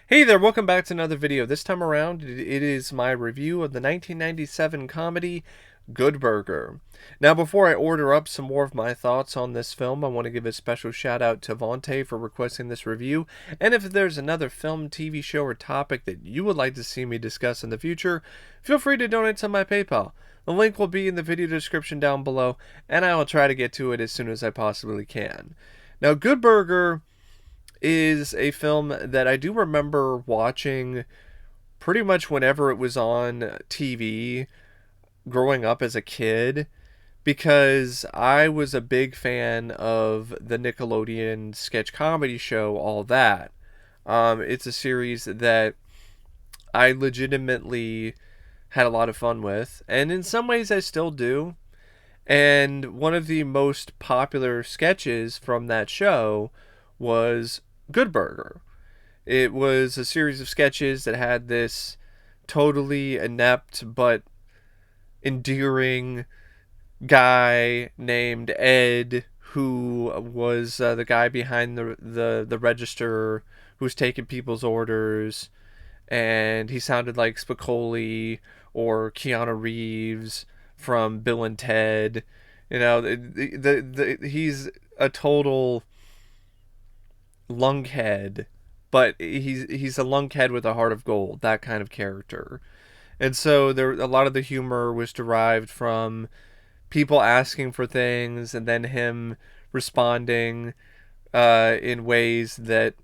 Hey there, welcome back to another video. This time around, it is my review of the 1997 comedy Good Burger. Now, before I order up some more of my thoughts on this film, I want to give a special shout out to Vontae for requesting this review. And if there's another film, TV show, or topic that you would like to see me discuss in the future, feel free to donate to my PayPal. The link will be in the video description down below, and I will try to get to it as soon as I possibly can. Now, Good Burger is a film that I do remember watching pretty much whenever it was on TV growing up as a kid because I was a big fan of the Nickelodeon sketch comedy show All That. It's a series that I legitimately had a lot of fun with, and in some ways I still do. And one of the most popular sketches from that show was Good Burger. It was a series of sketches that had this totally inept but endearing guy named Ed, who was the guy behind the register who was taking people's orders, and he sounded like Spicoli or Keanu Reeves from Bill and Ted. You know, he's a total lunkhead, but he's a lunkhead with a heart of gold, that kind of character. And so there a lot of the humor was derived from people asking for things and then him responding in ways that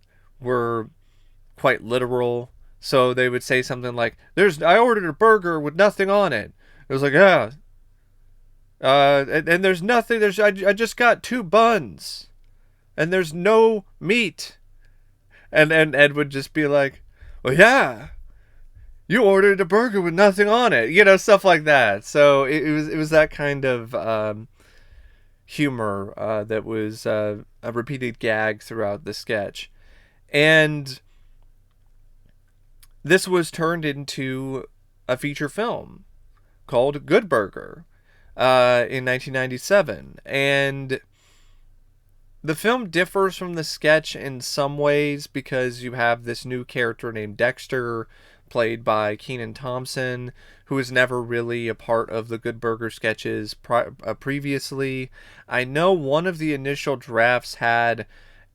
were quite literal. So they would say something like, I ordered a burger with nothing on it." It was like, "Yeah, and there's nothing. I just got two buns, and there's no meat." And Ed would just be like, "Well, yeah, you ordered a burger with nothing on it," stuff like that. So it was that kind of humor that was a repeated gag throughout the sketch, and this was turned into a feature film called Good Burger in 1997, and the film differs from the sketch in some ways because you have this new character named Dexter, played by Kenan Thompson, who was never really a part of the Good Burger sketches previously. I know one of the initial drafts had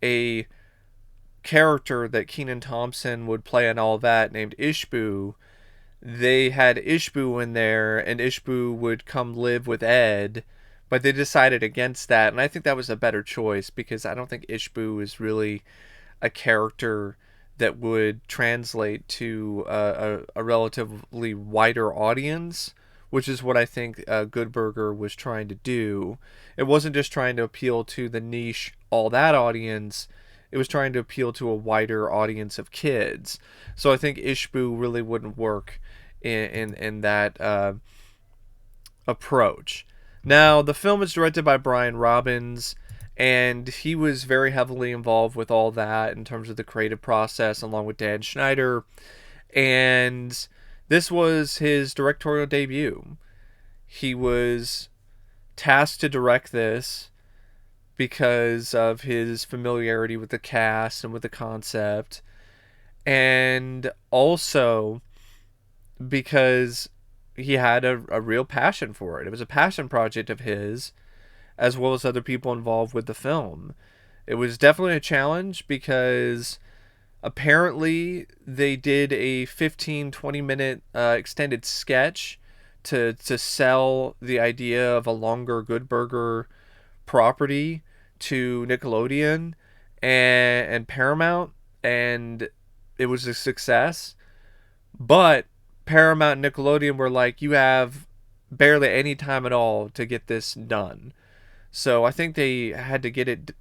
a character that Kenan Thompson would play and all that named Ishbu. They had Ishbu in there, and Ishbu would come live with Ed, but they decided against that, and I think that was a better choice because I don't think Ishbu is really a character that would translate to a relatively wider audience, which is what I think Good Burger was trying to do. It wasn't just trying to appeal to the niche All That audience, it was trying to appeal to a wider audience of kids. So I think Ishbu really wouldn't work in that approach. Now, the film is directed by Brian Robbins, and he was very heavily involved with all that in terms of the creative process, along with Dan Schneider. And this was his directorial debut. He was tasked to direct this because of his familiarity with the cast and with the concept, and also because he had a real passion for it. It was a passion project of his, as well as other people involved with the film. It was definitely a challenge because apparently they did a 15-20 minute extended sketch to sell the idea of a longer Good Burger property to Nickelodeon and Paramount, and it was a success. But Paramount and Nickelodeon were like, "You have barely any time at all to get this done." So I think they had to get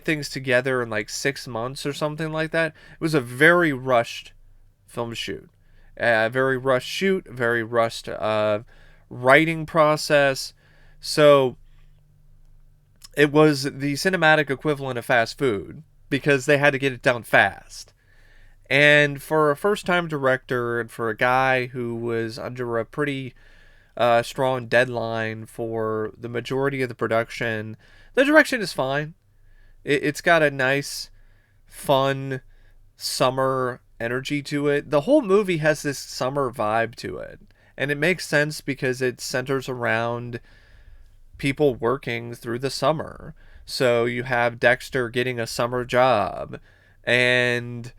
things together in like 6 months or something like that. It was a very rushed film shoot. A very rushed shoot, very rushed writing process. So it was the cinematic equivalent of fast food because they had to get it done fast. And for a first time director and for a guy who was under a pretty strong deadline for the majority of the production, the direction is fine. It's got a nice, fun summer energy to it. The whole movie has this summer vibe to it. And it makes sense because it centers around people working through the summer. So you have Dexter getting a summer job, and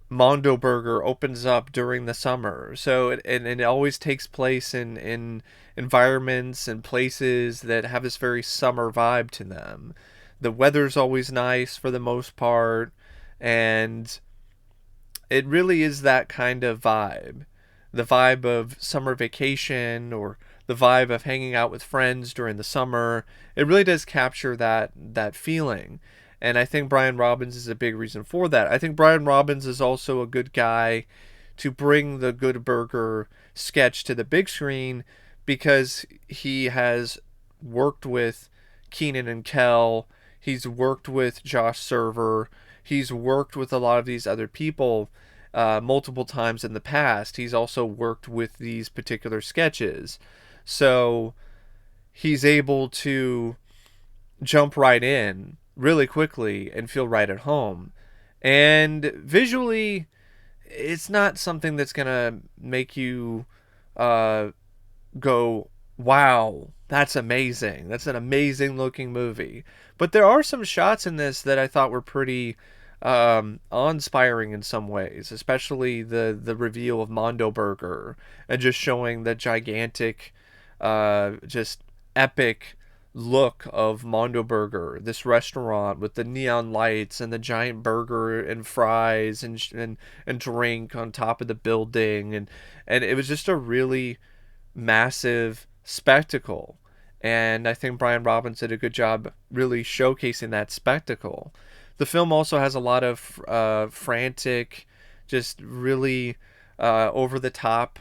Mondo Burger opens up during the summer. So and it always takes place in environments and places that have this very summer vibe to them. The weather's always nice for the most part, and it really is that kind of vibe. The vibe of summer vacation, or the vibe of hanging out with friends during the summer. It really does capture that feeling. And I think Brian Robbins is a big reason for that. I think Brian Robbins is also a good guy to bring the Good Burger sketch to the big screen, because he has worked with Kenan and Kel. He's worked with Josh Server. He's worked with a lot of these other people multiple times in the past. He's also worked with these particular sketches. So he's able to jump right in really quickly and feel right at home. And visually, it's not something that's going to make you uh, go, wow, that's amazing. That's an amazing looking movie. But there are some shots in this that I thought were pretty awe-inspiring in some ways, especially the reveal of Mondo Burger and just showing the gigantic, just epic look of Mondo Burger, this restaurant with the neon lights and the giant burger and fries and drink on top of the building, and it was just a really massive spectacle. And I think Brian Robbins did a good job really showcasing that spectacle. The film also has a lot of frantic, just really over the top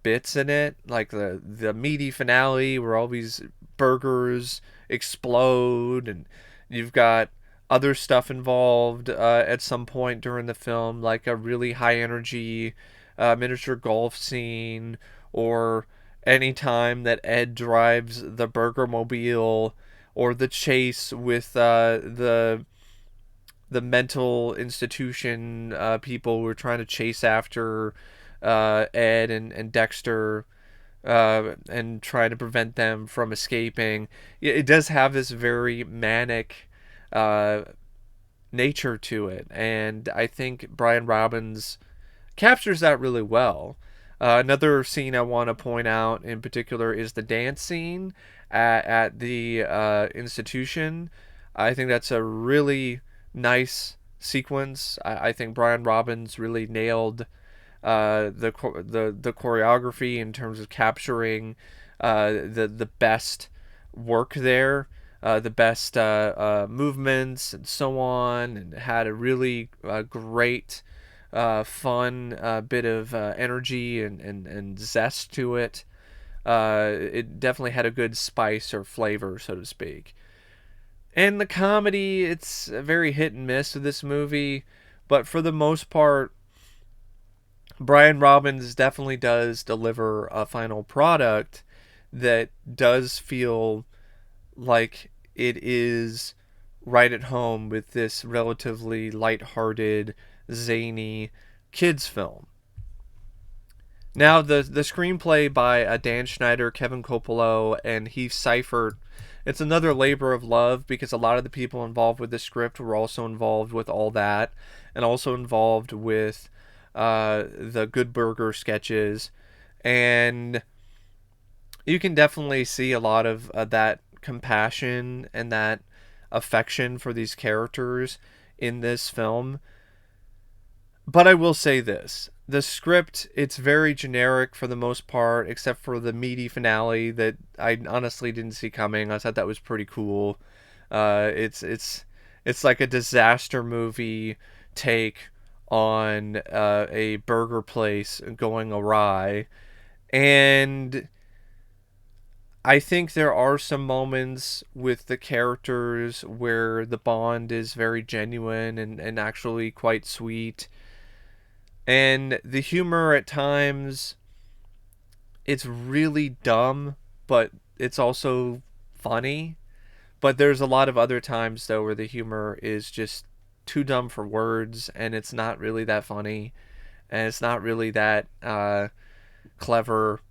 bits in it, like the meaty finale where all these burgers explode, and you've got other stuff involved at some point during the film, like a really high energy miniature golf scene, or any time that Ed drives the burger mobile, or the chase with the mental institution people who are trying to chase after Ed and Dexter, and trying to prevent them from escaping. It does have this very manic uh, nature to it, and I think Brian Robbins captures that really well. Another scene I want to point out in particular is the dance scene at the institution. I think that's a really nice sequence. I think Brian Robbins really nailed the choreography in terms of capturing the best work there, the best movements and so on, and had a really great, fun bit of energy and zest to it. It definitely had a good spice or flavor, so to speak. And the comedy, it's very hit and miss with this movie, but for the most part, Brian Robbins definitely does deliver a final product that does feel like it is right at home with this relatively lighthearted, zany kids film. Now, the screenplay by Dan Schneider, Kevin Coppolo, and Heath Seifert, it's another labor of love, because a lot of the people involved with the script were also involved with all that, and also involved with the Good Burger sketches. And you can definitely see a lot of that compassion and that affection for these characters in this film. But I will say this. The script, it's very generic for the most part, except for the meaty finale that I honestly didn't see coming. I thought that was pretty cool. It's like a disaster movie take on a burger place going awry. And I think there are some moments with the characters where the bond is very genuine and actually quite sweet. And the humor at times, it's really dumb, but it's also funny. But there's a lot of other times, though, where the humor is just too dumb for words, and it's not really that funny, and it's not really that clever.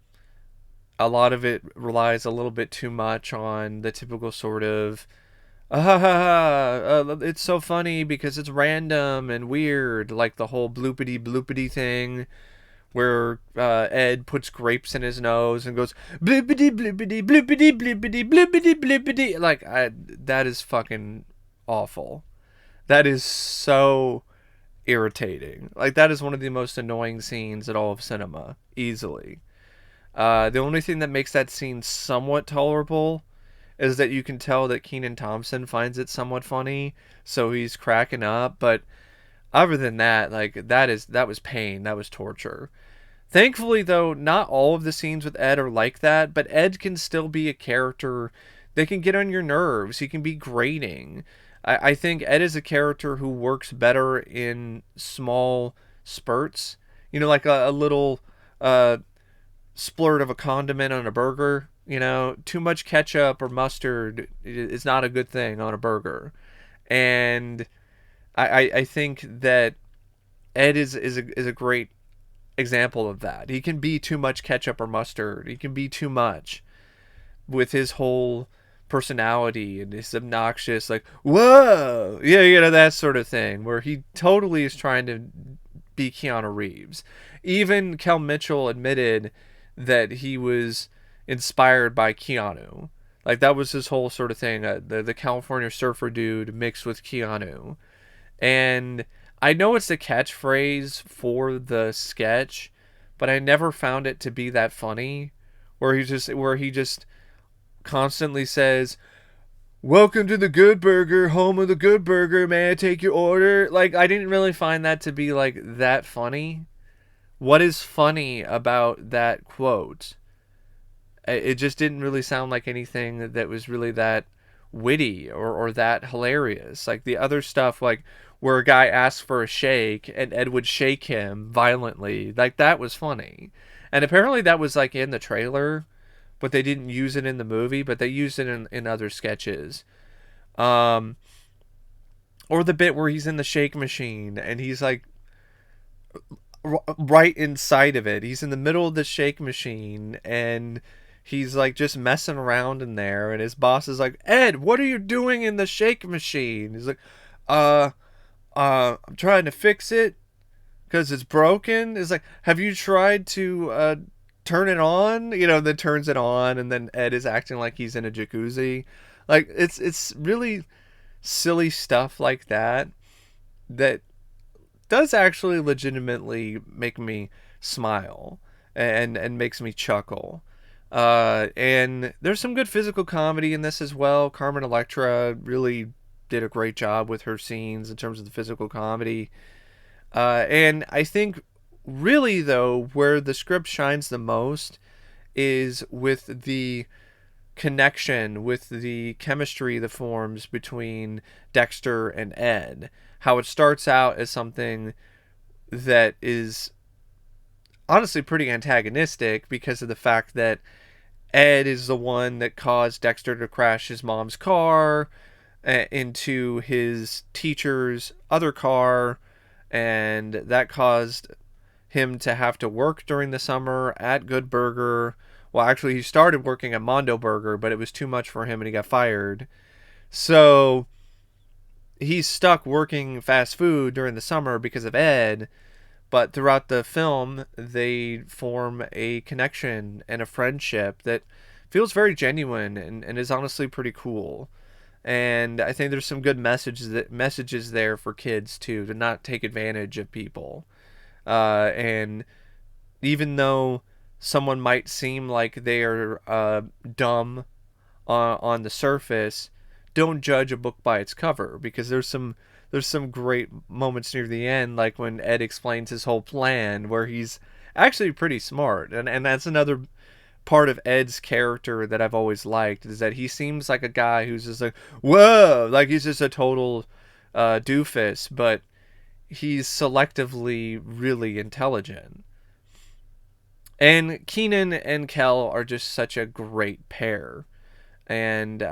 A lot of it relies a little bit too much on the typical sort of it's so funny because it's random and weird, like the whole bloopity bloopity thing where Ed puts grapes in his nose and goes bloopity bloopity bloopity bloopity bloopity bloopity. Like, that is fucking awful. That is so irritating. Like, that is one of the most annoying scenes in all of cinema, easily. The only thing that makes that scene somewhat tolerable is that you can tell that Kenan Thompson finds it somewhat funny, so he's cracking up. But other than that, like, that was pain, that was torture. Thankfully, though, not all of the scenes with Ed are like that, but Ed can still be a character that can get on your nerves. He can be grating. I think Ed is a character who works better in small spurts. You know, like a little splurt of a condiment on a burger. You know, too much ketchup or mustard is not a good thing on a burger. And I think that Ed is a great example of that. He can be too much ketchup or mustard. He can be too much with his whole personality and his obnoxious, like, whoa, yeah, you know, that sort of thing, where he totally is trying to be Keanu Reeves. Even Kel Mitchell admitted that he was inspired by Keanu. Like, that was his whole sort of thing, the California surfer dude mixed with Keanu. And I know it's the catchphrase for the sketch, but I never found it to be that funny. Where he just constantly says, "Welcome to the Good Burger, home of the Good Burger. May I take your order?" Like, I didn't really find that to be like that funny. What is funny about that quote? It just didn't really sound like anything that was really that witty or that hilarious. Like the other stuff, like where a guy asks for a shake and Ed would shake him violently, like that was funny. And apparently that was like in the trailer, but they didn't use it in the movie, but they used it in other sketches. Um, or the bit where he's in the shake machine and he's like right inside of it. He's in the middle of the shake machine and he's like just messing around in there, and his boss is like, "Ed, what are you doing in the shake machine?" He's like, uh I'm trying to fix it because it's broken." It's like, "Have you tried to turn it on?" You know, then turns it on, and then Ed is acting like he's in a jacuzzi. Like, it's really silly stuff like that that does actually legitimately make me smile and makes me chuckle. And there's some good physical comedy in this as well. Carmen Electra really did a great job with her scenes in terms of the physical comedy. And I think really though, where the script shines the most is with the connection, with the chemistry that forms between Dexter and Ed. How it starts out as something that is honestly pretty antagonistic because of the fact that Ed is the one that caused Dexter to crash his mom's car into his teacher's other car, and that caused him to have to work during the summer at Good Burger. Well, actually, he started working at Mondo Burger, but it was too much for him and he got fired. So he's stuck working fast food during the summer because of Ed. But throughout the film, they form a connection and a friendship that feels very genuine and is honestly pretty cool. And I think there's some good messages there for kids too, to not take advantage of people. And even though someone might seem like they are dumb on the surface, don't judge a book by its cover, because there's some great moments near the end, like when Ed explains his whole plan, where he's actually pretty smart, and that's another part of Ed's character that I've always liked, is that he seems like a guy who's just like, whoa, like he's just a total doofus, but he's selectively really intelligent. And Kenan and Kel are just such a great pair, and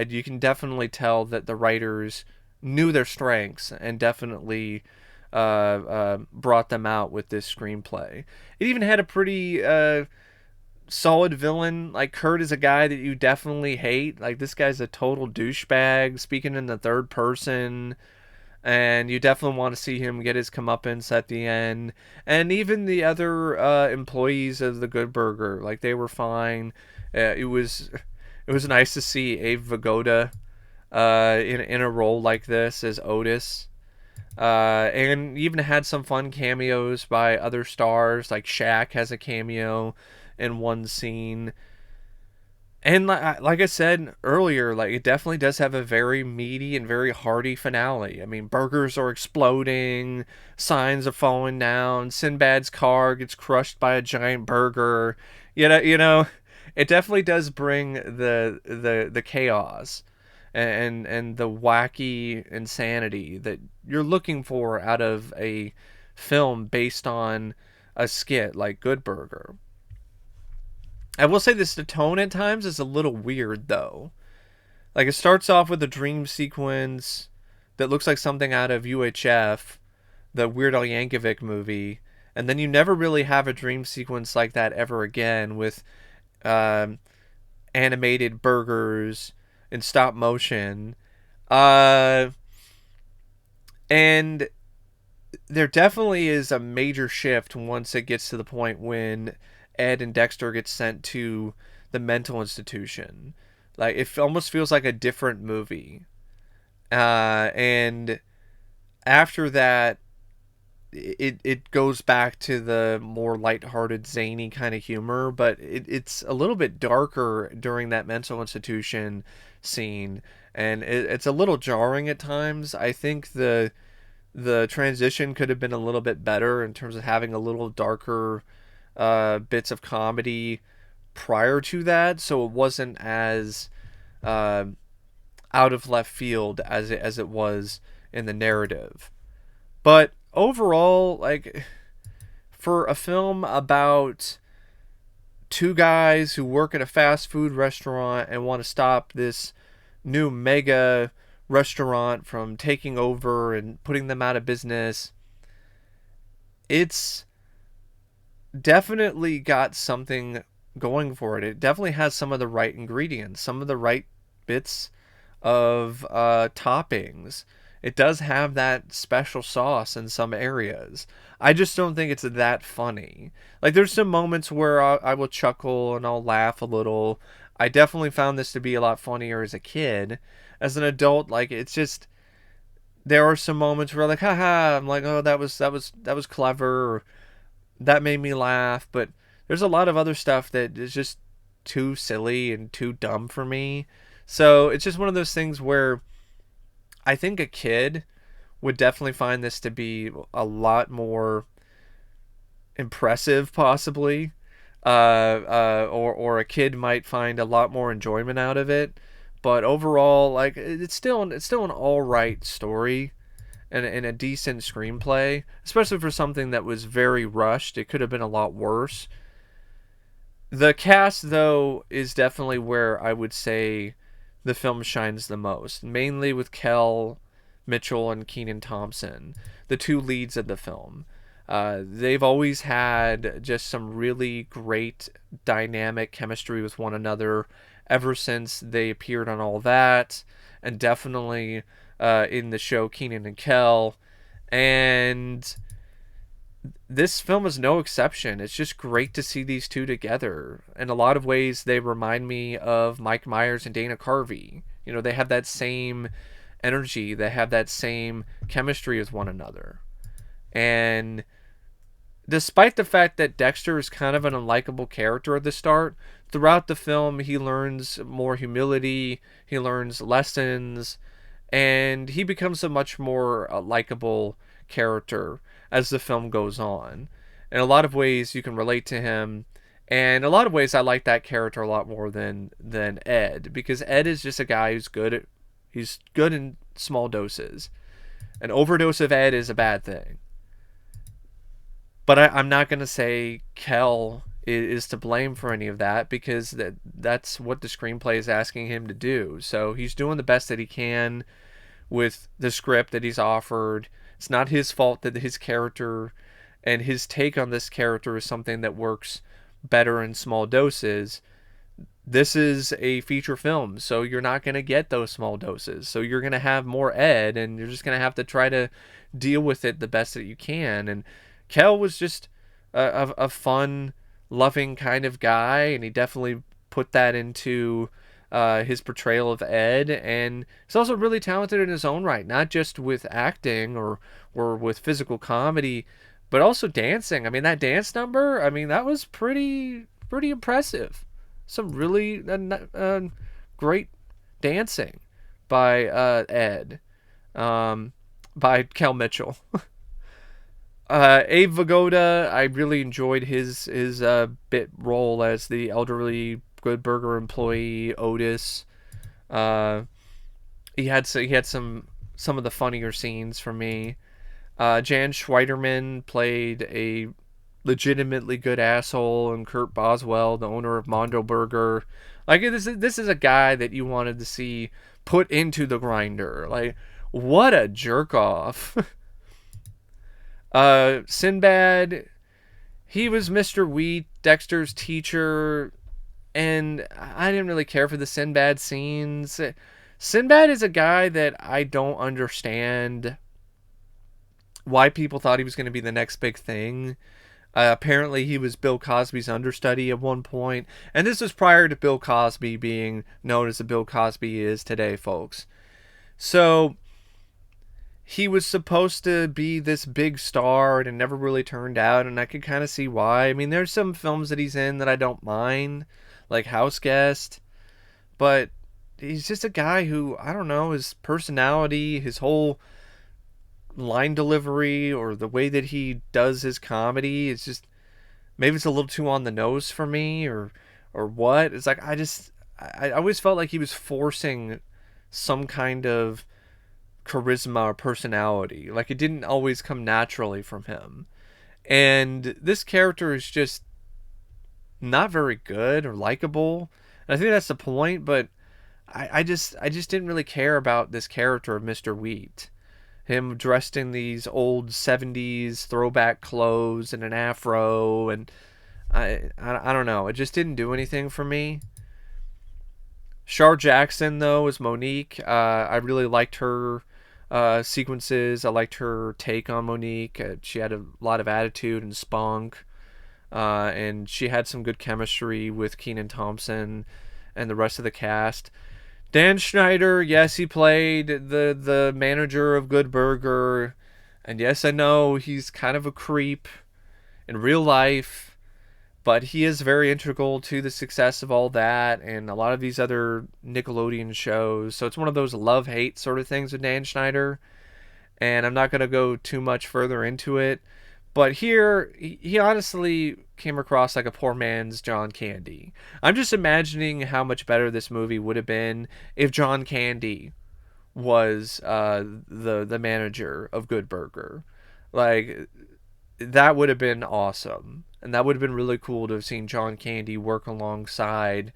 you can definitely tell that the writers knew their strengths and definitely brought them out with this screenplay. It even had a pretty solid villain. Like, Kurt is a guy that you definitely hate. Like, this guy's a total douchebag, speaking in the third person, and you definitely want to see him get his comeuppance at the end. And even the other employees of the Good Burger, like, they were fine. It was nice to see Abe Vigoda in a role like this as Otis. And even had some fun cameos by other stars, like Shaq has a cameo in one scene. And like I said earlier, like, it definitely does have a very meaty and very hearty finale. I mean, burgers are exploding, signs are falling down, Sinbad's car gets crushed by a giant burger. It definitely does bring the chaos and the wacky insanity that you're looking for out of a film based on a skit like Good Burger. I will say this: the tone at times is a little weird, though. Like, it starts off with a dream sequence that looks like something out of UHF, the Weird Al Yankovic movie, and then you never really have a dream sequence like that ever again with um, animated burgers in stop motion. Uh, and there definitely is a major shift once it gets to the point when Ed and Dexter get sent to the mental institution. Like, it almost feels like a different movie. And after that, it goes back to the more lighthearted, zany kind of humor, but it's a little bit darker during that mental institution scene, and it's a little jarring at times. I think the transition could have been a little bit better in terms of having a little darker bits of comedy prior to that, so it wasn't as uh, out of left field as it was in the narrative. But overall, like, for a film about two guys who work at a fast food restaurant and want to stop this new mega restaurant from taking over and putting them out of business, it's definitely got something going for it. It definitely has some of the right ingredients, some of the right bits of toppings. It does have that special sauce in some areas. I just don't think it's that funny. Like, there's some moments where I will chuckle and I'll laugh a little. I definitely found this to be a lot funnier as a kid. As an adult, like, it's just, there are some moments where, like, haha, I'm like, oh, that was clever, or that made me laugh. But there's a lot of other stuff that is just too silly and too dumb for me. So it's just one of those things where I think a kid would definitely find this to be a lot more impressive, possibly, or a kid might find a lot more enjoyment out of it. But overall, like, it's still an all right story and a decent screenplay, especially for something that was very rushed. It could have been a lot worse. The cast, though, is definitely where I would say the film shines the most, mainly with Kel Mitchell and Kenan Thompson, the two leads of the film. They've always had just some really great dynamic chemistry with one another ever since they appeared on All That, and definitely in the show Kenan and Kel. And this film is no exception. It's just great to see these two together. In a lot of ways, they remind me of Mike Myers and Dana Carvey. They have that same energy, they have that same chemistry with one another. And despite the fact that Dexter is kind of an unlikable character at the start, throughout the film, he learns more humility, he learns lessons, and he becomes a much more likable character as the film goes on. In a lot of ways, you can relate to him, and in a lot of ways, I like that character a lot more than Ed, because Ed is just a guy he's good in small doses. An overdose of Ed is a bad thing. But I'm not going to say Kel is to blame for any of that, because that's what the screenplay is asking him to do. So he's doing the best that he can with the script that he's offered. It's not his fault that his character and his take on this character is something that works better in small doses. This is a feature film, so you're not going to get those small doses. So you're going to have more Ed, and you're just going to have to try to deal with it the best that you can. And Kel was just a fun, loving kind of guy, and he definitely put that into his portrayal of Ed. And he's also really talented in his own right, not just with acting or with physical comedy, but also dancing. I mean, that dance number, I mean, that was pretty impressive. Some really great dancing by Ed, by Kel Mitchell. Abe Vigoda, I really enjoyed his bit role as the elderly Good Burger employee Otis. He had some of the funnier scenes for me. Jan Schweiterman played a legitimately good asshole, and Kurt Boswell, the owner of Mondo Burger. Like, this is a guy that you wanted to see put into the grinder. Like, what a jerk off. Sinbad, he was Mr. Wheat, Dexter's teacher, and I didn't really care for the Sinbad scenes. Sinbad is a guy that I don't understand why people thought he was going to be the next big thing. Apparently, he was Bill Cosby's understudy at one point, and this was prior to Bill Cosby being known as the Bill Cosby is today, folks. So, he was supposed to be this big star, and it never really turned out, and I could kind of see why. I mean, there's some films that he's in that I don't mind, like House Guest, but he's just a guy who, I don't know, his personality, his whole line delivery, or the way that he does his comedy, it's just, maybe it's a little too on the nose for me, or what. It's like, I always felt like he was forcing some kind of charisma or personality. Like, it didn't always come naturally from him. And this character is just not very good or likable. And I think that's the point, but I just didn't really care about this character of Mr. Wheat. Him dressed in these old 70s throwback clothes and an afro, and I don't know. It just didn't do anything for me. Shar Jackson, though, is Monique. I really liked her sequences. I liked her take on Monique. She had a lot of attitude and spunk, and she had some good chemistry with Kenan Thompson and the rest of the cast. Dan Schneider, yes, he played the manager of Good Burger, and yes, I know he's kind of a creep in real life, but he is very integral to the success of all that and a lot of these other Nickelodeon shows. So it's one of those love-hate sort of things with Dan Schneider, and I'm not going to go too much further into it. But here, he honestly came across like a poor man's John Candy. I'm just imagining how much better this movie would have been if John Candy was the manager of Good Burger. Like, that would have been awesome. And that would have been really cool to have seen John Candy work alongside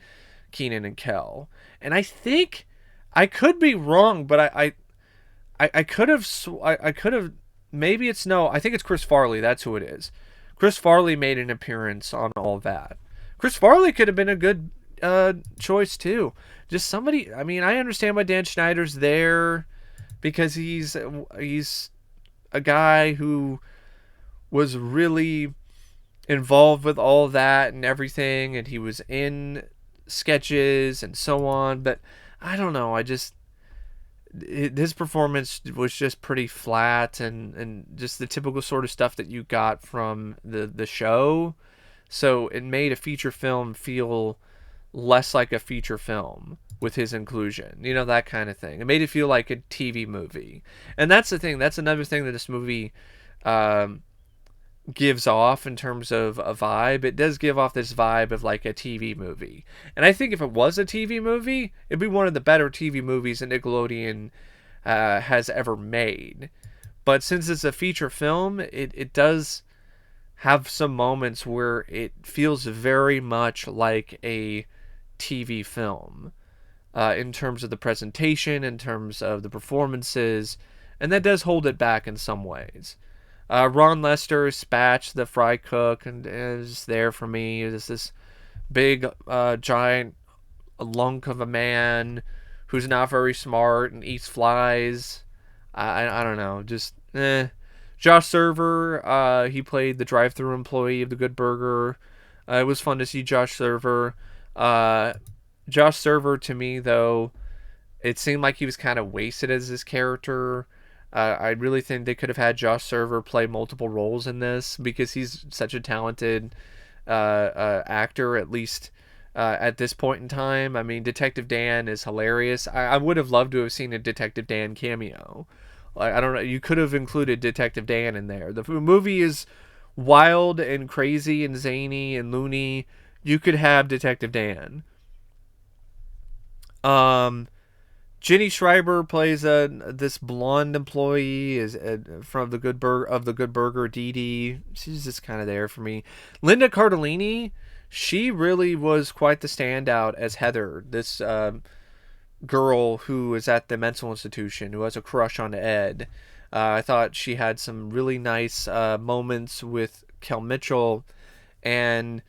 Kenan and Kel. And I think, I could be wrong, but I could have, maybe it's no. I think it's Chris Farley. That's who it is. Chris Farley made an appearance on all that. Chris Farley could have been a good choice too. Just somebody. I mean, I understand why Dan Schneider's there because he's a guy who was really involved with all that and everything, and he was in sketches and so on. But I don't know. His performance was just pretty flat and just the typical sort of stuff that you got from the show. So it made a feature film feel less like a feature film with his inclusion. You know, that kind of thing. It made it feel like a TV movie. And that's the thing. That's another thing that this movie gives off in terms of a vibe. It does give off this vibe of like a TV movie. And I think if it was a TV movie, it'd be one of the better TV movies that Nickelodeon has ever made. But since it's a feature film, it does have some moments where it feels very much like a TV film. in terms of the presentation, in terms of the performances, and that does hold it back in some ways. Ron Lester, Spatch, the fry cook, and is there for me. Is this big, giant lunk of a man who's not very smart and eats flies. I don't know, just Josh Server, he played the drive-thru employee of the Good Burger. It was fun to see Josh Server. Uh, Josh Server, to me, though, it seemed like he was kind of wasted as his character. I really think they could have had Josh Server play multiple roles in this because he's such a talented actor, at least at this point in time. I mean, Detective Dan is hilarious. I would have loved to have seen a Detective Dan cameo. Like, I don't know, you could have included Detective Dan in there. The movie is wild and crazy and zany and loony. You could have Detective Dan. Um, Jenny Schreiber plays this blonde employee is from the Good Burger. Dee Dee, she's just kind of there for me. Linda Cardellini, she really was quite the standout as Heather, this girl who is at the mental institution who has a crush on Ed. I thought she had some really nice moments with Kel Mitchell, and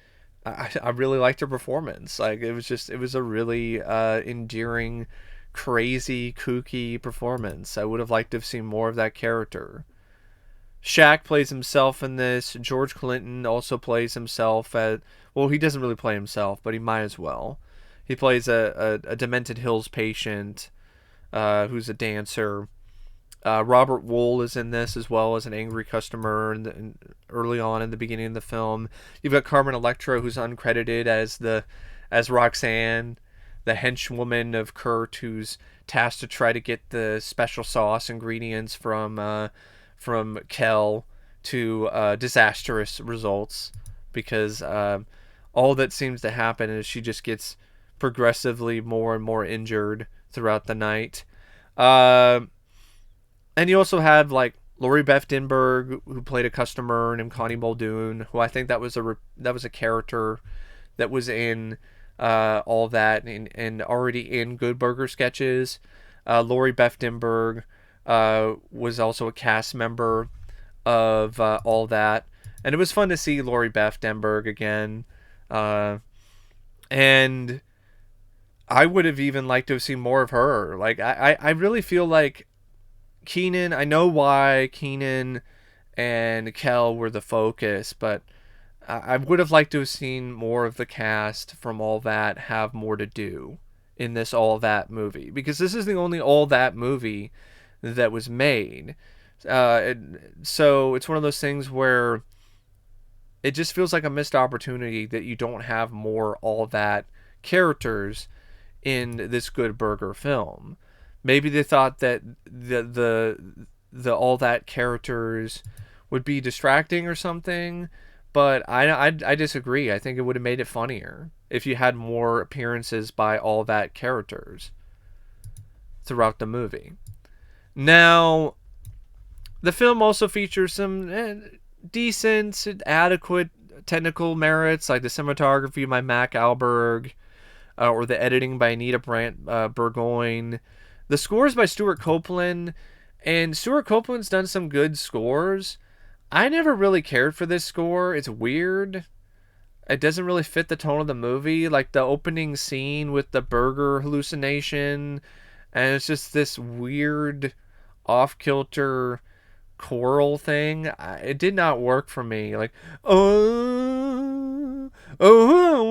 I really liked her performance. Like, it was a really endearing, crazy, kooky performance. I would have liked to have seen more of that character. Shaq plays himself in this. George Clinton also plays himself at, well, he doesn't really play himself, but he might as well. He plays a demented Hills patient who's a dancer. Robert Wool is in this as well as an angry customer early on in the beginning of the film. You've got Carmen Electra, who's uncredited as Roxanne, the henchwoman of Kurt, who's tasked to try to get the special sauce ingredients from Kel to disastrous results, because all that seems to happen is she just gets progressively more and more injured throughout the night. And you also have like Lori Beth Denberg, who played a customer named Connie Muldoon, who I think that was a character that was in all that and already in Good Burger sketches. Lori Beth Denberg was also a cast member of all that, and it was fun to see Lori Beth Denberg again. And I would have even liked to have seen more of her. Like, I really feel like Kenan, I know why Kenan and Kel were the focus, but I would have liked to have seen more of the cast from All That have more to do in this All That movie, because this is the only All That movie that was made. So it's one of those things where it just feels like a missed opportunity that you don't have more All That characters in this Good Burger film. Maybe they thought that the All That characters would be distracting or something, but I disagree. I think it would have made it funnier if you had more appearances by All That characters throughout the movie. Now, the film also features some decent, adequate technical merits, like the cinematography by Mac Alberg, or the editing by Anita Burgoyne. The scores by Stuart Copeland, and Stuart Copeland's done some good scores. I never really cared for this score. It's weird. It doesn't really fit the tone of the movie. Like the opening scene with the burger hallucination, and it's just this weird, off-kilter choral thing. It did not work for me. Like, oh, oh, oh,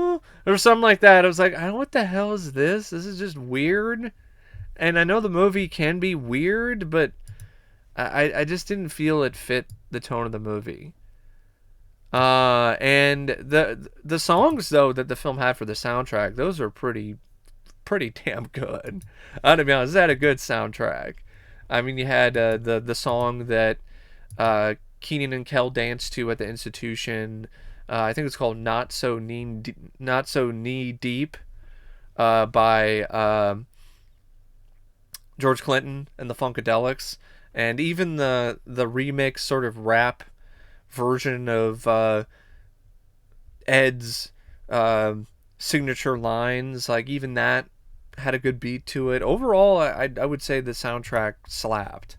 oh, or something like that. I was like, what the hell is this? This is just weird. And I know the movie can be weird, but I just didn't feel it fit the tone of the movie. And the songs though that the film had for the soundtrack, those are pretty damn good. To be honest, it had a good soundtrack. I mean, you had the song that Kenan and Kel danced to at the institution. I think it's called "Not So Knee Deep" by George Clinton and the Funkadelics, and even the remix sort of rap version of Ed's signature lines. Like, even that had a good beat to it. Overall, I would say the soundtrack slapped,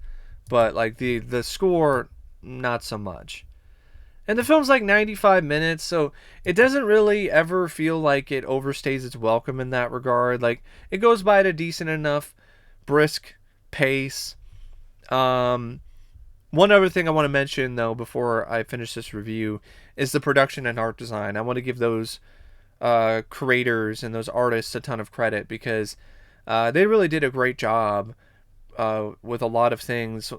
but like the score, not so much. And the film's like 95 minutes, so it doesn't really ever feel like it overstays its welcome in that regard. Like, it goes by at a decent enough, brisk pace. Um, One other thing I want to mention, though, before I finish this review, is the production and art design. I want to give those creators and those artists a ton of credit because they really did a great job with a lot of things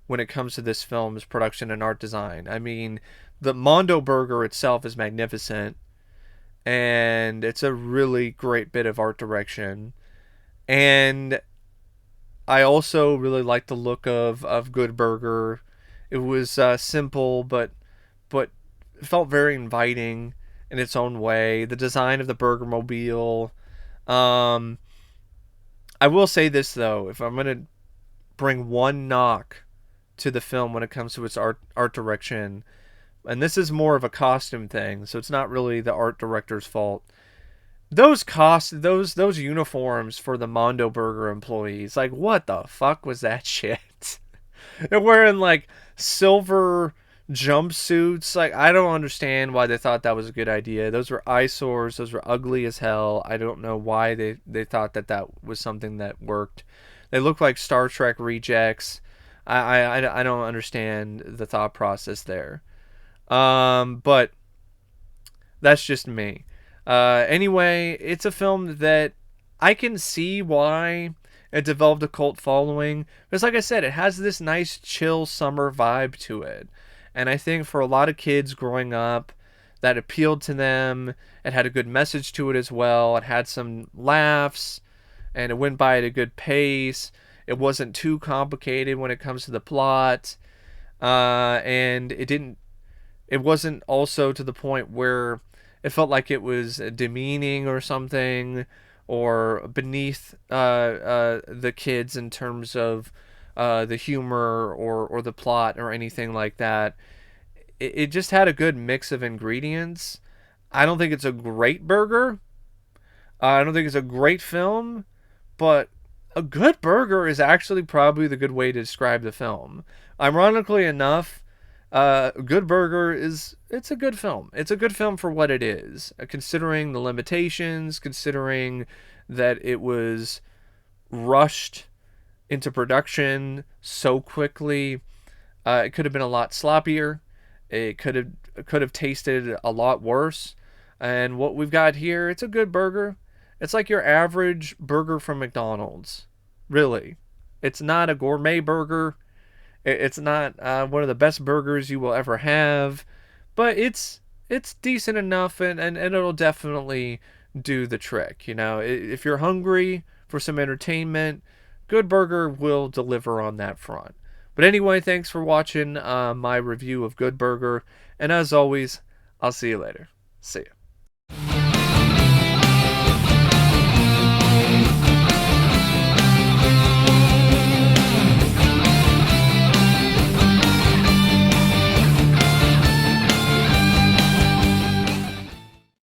when it comes to this film's production and art design. I mean, the Mondo Burger itself is magnificent, and it's a really great bit of art direction. And I also really like the look of Good Burger. It was simple, but felt very inviting in its own way. The design of the Burger Mobile. Um, I will say this though, if I'm gonna bring one knock to the film when it comes to its art direction, and this is more of a costume thing, so it's not really the art director's fault. Those uniforms for the Mondo Burger employees, like, what the fuck was that shit? They're wearing like silver jumpsuits. Like, I don't understand why they thought that was a good idea. Those were eyesores. Those were ugly as hell. I don't know why they thought that was something that worked. They look like Star Trek rejects. I don't understand the thought process there. But that's just me. Anyway, it's a film that I can see why it developed a cult following. Because, like I said, it has this nice, chill summer vibe to it. And I think for a lot of kids growing up, that appealed to them. It had a good message to it as well. It had some laughs, and it went by at a good pace. It wasn't too complicated when it comes to the plot. And it wasn't also to the point where it felt like it was demeaning or something, or beneath the kids in terms of the humor or the plot or anything like that. It just had a good mix of ingredients. I don't think it's a great burger. I don't think it's a great film, but a good burger is actually probably the good way to describe the film. Ironically enough, Good Burger it's a good film. It's a good film for what it is, considering the limitations, considering that it was rushed into production so quickly. It could have been a lot sloppier. It could have tasted a lot worse. And what we've got here, it's a good burger. It's like your average burger from McDonald's. Really. It's not a gourmet burger. It's not one of the best burgers you will ever have, but it's decent enough, and it'll definitely do the trick. You know, if you're hungry for some entertainment, Good Burger will deliver on that front. But anyway, thanks for watching my review of Good Burger, and as always, I'll see you later. See ya.